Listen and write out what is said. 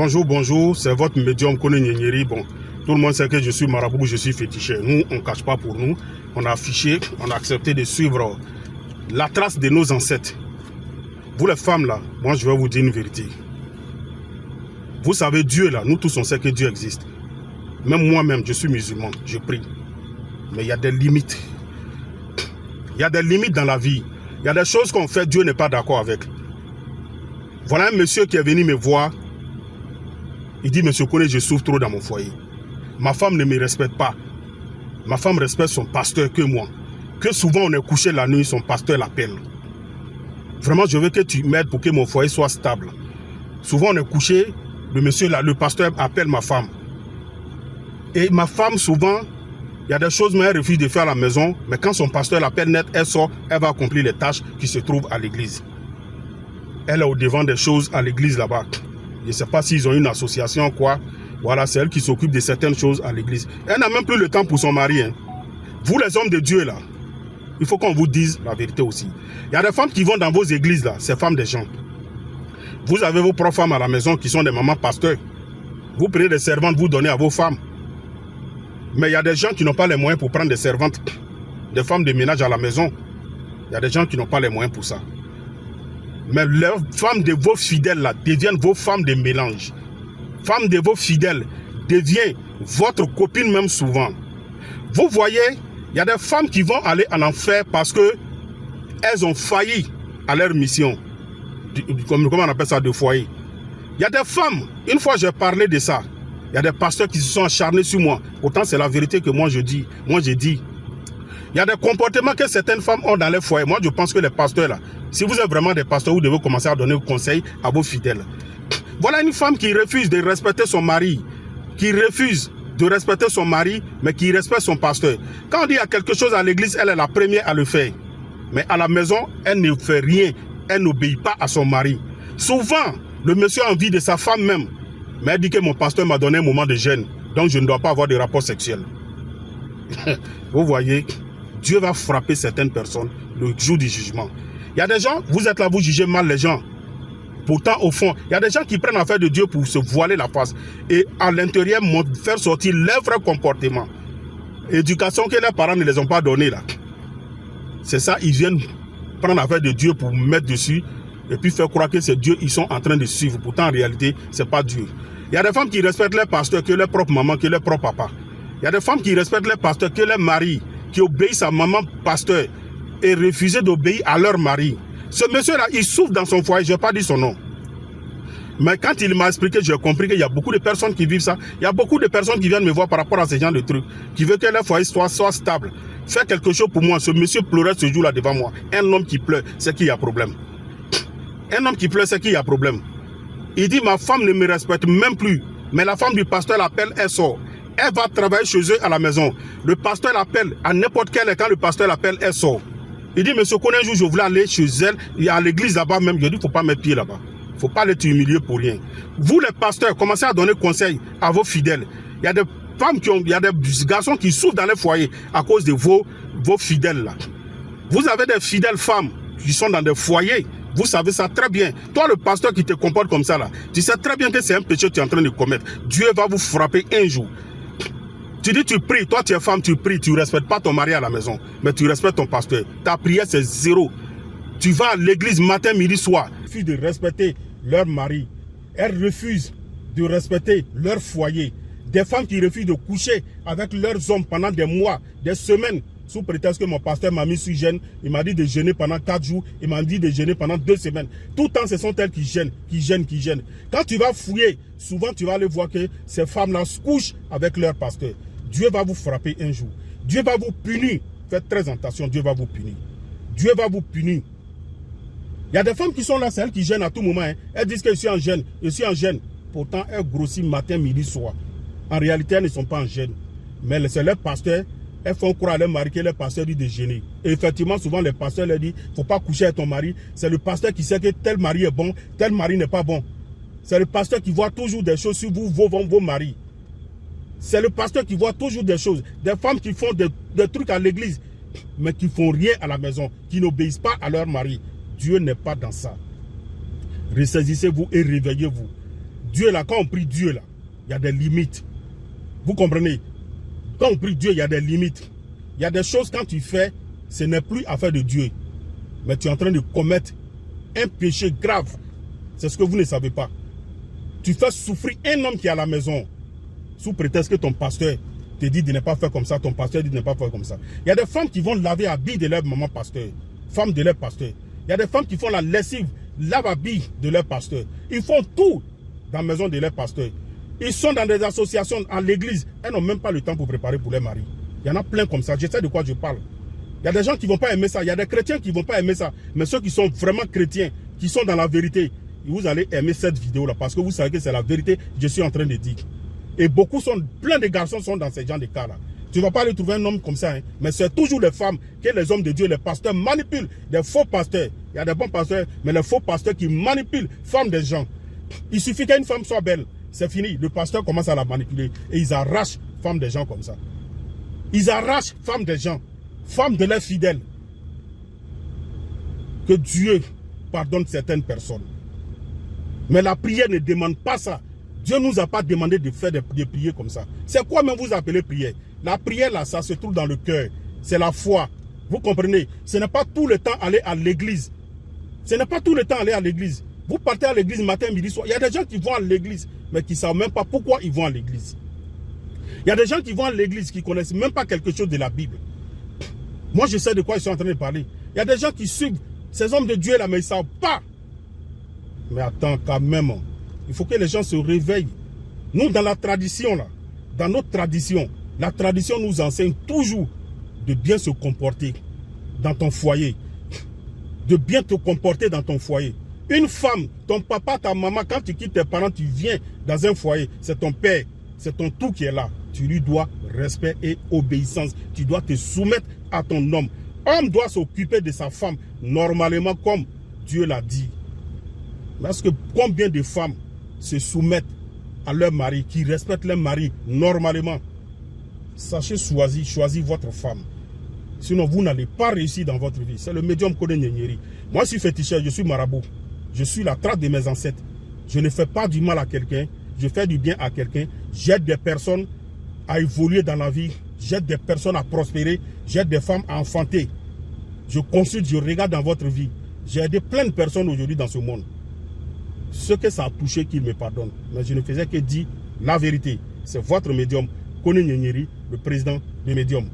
Bonjour, bonjour, c'est votre médium Kone Nyenyeri. Bon, tout le monde sait que je suis marabout, je suis féticheur. Nous, on ne cache pas pour nous. On a affiché, on a accepté de suivre la trace de nos ancêtres. Vous les femmes là, moi je vais vous dire une vérité. Vous savez, Dieu là, nous tous on sait que Dieu existe. Même moi-même, je suis musulman, je prie. Mais il y a des limites. Il y a des limites dans la vie. Il y a des choses qu'on fait, Dieu n'est pas d'accord avec. Voilà un monsieur qui est venu me voir. Il dit, monsieur Kone, je souffre trop dans mon foyer. Ma femme ne me respecte pas. Ma femme respecte son pasteur que moi. Que souvent on est couché la nuit, son pasteur l'appelle. Vraiment, je veux que tu m'aides pour que mon foyer soit stable. Souvent on est couché, le monsieur là, le pasteur appelle ma femme. Et ma femme, souvent, il y a des choses mais elle refuse de faire à la maison. Mais quand son pasteur l'appelle net, elle sort, elle va accomplir les tâches qui se trouvent à l'église. Elle est au devant des choses à l'église là-bas. Je ne sais pas s'ils ont une association ou quoi. Voilà, c'est elle qui s'occupe de certaines choses à l'église. Elle n'a même plus le temps pour son mari. Hein. Vous les hommes de Dieu là, il faut qu'on vous dise la vérité aussi. Il y a des femmes qui vont dans vos églises là, ces femmes des gens. Vous avez vos propres femmes à la maison qui sont des mamans pasteurs. Vous prenez des servantes, vous donnez à vos femmes. Mais il y a des gens qui n'ont pas les moyens pour prendre des servantes, des femmes de ménage à la maison. Il y a des gens qui n'ont pas les moyens pour ça. Mais les femmes de vos fidèles là deviennent vos femmes de mélange. Femmes de vos fidèles deviennent votre copine même souvent. Vous voyez, il y a des femmes qui vont aller en enfer parce que elles ont failli à leur mission. Comment on appelle ça, de foyer. Il y a des femmes, une fois j'ai parlé de ça, il y a des pasteurs qui se sont acharnés sur moi. Pourtant c'est la vérité que moi j'ai dit. Il y a des comportements que certaines femmes ont dans les foyers. Moi je pense que les pasteurs là, si vous êtes vraiment des pasteurs, vous devez commencer à donner conseil à vos fidèles. Voilà une femme qui refuse de respecter son mari, qui refuse de respecter son mari, mais qui respecte son pasteur. Quand on dit il y a quelque chose à l'église, elle est la première à le faire. Mais à la maison, elle ne fait rien. Elle n'obéit pas à son mari. Souvent, le monsieur a envie de sa femme même. Mais elle dit que mon pasteur m'a donné un moment de gêne. Donc je ne dois pas avoir de rapport sexuel. Vous voyez, Dieu va frapper certaines personnes le jour du jugement. Il y a des gens, vous êtes là, vous jugez mal les gens. Pourtant, au fond, il y a des gens qui prennent affaire de Dieu pour se voiler la face. Et à l'intérieur, faire sortir leur vrai comportement. Éducation que leurs parents ne les ont pas donnée là. C'est ça, ils viennent prendre affaire de Dieu pour mettre dessus. Et puis faire croire que c'est Dieu, ils sont en train de suivre. Pourtant, en réalité, ce n'est pas Dieu. Il y a des femmes qui respectent leurs pasteurs que leur propre maman, que leur propre papa. Il y a des femmes qui respectent leurs pasteurs que leur mari, qui obéissent à maman pasteur et refusent d'obéir à leur mari. Ce monsieur-là, il souffre dans son foyer, je n'ai pas dit son nom. Mais quand il m'a expliqué, j'ai compris qu'il y a beaucoup de personnes qui vivent ça. Il y a beaucoup de personnes qui viennent me voir par rapport à ce genre de trucs, qui veulent que leur foyer soit stable. Fais quelque chose pour moi. Ce monsieur pleurait ce jour-là devant moi. Un homme qui pleure, c'est qu'il y a problème. Un homme qui pleure, c'est qu'il y a problème. Il dit, ma femme ne me respecte même plus. Mais la femme du pasteur l'appelle, elle sort. Elle va travailler chez eux à la maison. Le pasteur l'appelle, à n'importe quel heure, quand le pasteur l'appelle, elle sort. Il dit, monsieur Kone, un jour, je voulais aller chez elle, il y a l'église là-bas même. Je dis, il ne faut pas mettre pied là-bas. Il ne faut pas l'être humilié pour rien. Vous, les pasteurs, commencez à donner conseil à vos fidèles. Il y a des femmes il y a des garçons qui souffrent dans les foyers à cause de vos fidèles là. Vous avez des fidèles femmes qui sont dans des foyers. Vous savez ça très bien. Toi, le pasteur qui te comporte comme ça là, tu sais très bien que c'est un péché que tu es en train de commettre. Dieu va vous frapper un jour. Tu dis tu pries, toi tu es femme, tu pries, tu ne respectes pas ton mari à la maison, mais tu respectes ton pasteur. Ta prière c'est zéro. Tu vas à l'église matin, midi, soir. Elles refusent de respecter leur mari. Elles refusent de respecter leur foyer. Des femmes qui refusent de coucher avec leurs hommes pendant des mois, des semaines, sous prétexte que mon pasteur m'a mis sous jeûne. Il m'a dit de jeûner pendant 4 jours, il m'a dit de jeûner pendant 2 semaines. Tout le temps, ce sont elles qui gênent. Quand tu vas fouiller, souvent tu vas aller voir que ces femmes-là se couchent avec leur pasteur. Dieu va vous frapper un jour. Dieu va vous punir. Faites très attention, Dieu va vous punir. Dieu va vous punir. Il y a des femmes qui sont là, c'est elles qui gênent à tout moment. Hein. Elles disent que je suis en gêne. Pourtant, elles grossissent matin, midi, soir. En réalité, elles ne sont pas en gêne. Mais c'est leur pasteur. Elles font croire à leur mari que leur pasteur dit de gêner. Et effectivement, souvent, les pasteurs leur disent, il ne faut pas coucher avec ton mari. C'est le pasteur qui sait que tel mari est bon, tel mari n'est pas bon. C'est le pasteur qui voit toujours des choses sur vous, vos maris. C'est le pasteur qui voit toujours des choses. Des femmes qui font des trucs à l'église, mais qui ne font rien à la maison, qui n'obéissent pas à leur mari. Dieu n'est pas dans ça. Ressaisissez-vous et réveillez-vous. Dieu là, quand on prie Dieu là, il y a des limites. Vous comprenez? Quand on prie Dieu, il y a des limites. Il y a des choses quand tu fais, ce n'est plus affaire de Dieu. Mais tu es en train de commettre un péché grave. C'est ce que vous ne savez pas. Tu fais souffrir un homme qui est à la maison sous prétexte que ton pasteur te dit de ne pas faire comme ça, ton pasteur dit de ne pas faire comme ça. Il y a des femmes qui vont laver habits de leur maman pasteur, femmes de leur pasteur. Il y a des femmes qui font la lessive, lavent habits de leur pasteur. Ils font tout dans la maison de leur pasteur. Ils sont dans des associations à l'église. Elles n'ont même pas le temps pour préparer pour leur mari. Il y en a plein comme ça. Je sais de quoi je parle. Il y a des gens qui ne vont pas aimer ça. Il y a des chrétiens qui ne vont pas aimer ça. Mais ceux qui sont vraiment chrétiens, qui sont dans la vérité, vous allez aimer cette vidéo-là parce que vous savez que c'est la vérité que je suis en train de dire. Et plein de garçons sont dans ces genres de cas-là. Tu ne vas pas aller trouver un homme comme ça. Hein. Mais c'est toujours les femmes que les hommes de Dieu, les pasteurs manipulent. Des faux pasteurs. Il y a des bons pasteurs, mais les faux pasteurs qui manipulent femmes des gens. Il suffit qu'une femme soit belle. C'est fini. Le pasteur commence à la manipuler. Et ils arrachent femmes des gens comme ça. Ils arrachent femmes des gens. Femmes de leurs fidèles. Que Dieu pardonne certaines personnes. Mais la prière ne demande pas ça. Dieu ne nous a pas demandé de faire des prières comme ça. C'est quoi même vous appelez prière? La prière là, ça se trouve dans le cœur. C'est la foi. Vous comprenez? Ce n'est pas tout le temps aller à l'église. Ce n'est pas tout le temps aller à l'église. Vous partez à l'église matin, midi, soir. Il y a des gens qui vont à l'église, mais qui ne savent même pas pourquoi ils vont à l'église. Il y a des gens qui vont à l'église, qui ne connaissent même pas quelque chose de la Bible. Moi, je sais de quoi ils sont en train de parler. Il y a des gens qui suivent ces hommes de Dieu là, mais ils ne savent pas. Mais attends, quand même, il faut que les gens se réveillent. Nous, dans la tradition, là, dans notre tradition, la tradition nous enseigne toujours de bien se comporter dans ton foyer. De bien te comporter dans ton foyer. Une femme, ton papa, ta maman, quand tu quittes tes parents, tu viens dans un foyer, c'est ton père, c'est ton tout qui est là. Tu lui dois respect et obéissance. Tu dois te soumettre à ton homme. Homme doit s'occuper de sa femme normalement comme Dieu l'a dit. Parce que combien de femmes se soumettent à leur mari, qui respectent leur mari normalement? Sachez choisir votre femme. Sinon, vous n'allez pas réussir dans votre vie. C'est le médium Kone Nyenyeri. Moi, je suis féticheur, je suis marabout. Je suis la trace de mes ancêtres. Je ne fais pas du mal à quelqu'un. Je fais du bien à quelqu'un. J'aide des personnes à évoluer dans la vie. J'aide des personnes à prospérer. J'aide des femmes à enfanter. Je consulte, je regarde dans votre vie. J'ai aidé plein de personnes aujourd'hui dans ce monde. Ce que ça a touché, qu'il me pardonne. Mais je ne faisais que dire la vérité. C'est votre médium, Kone Nyenyeri, le président des médiums.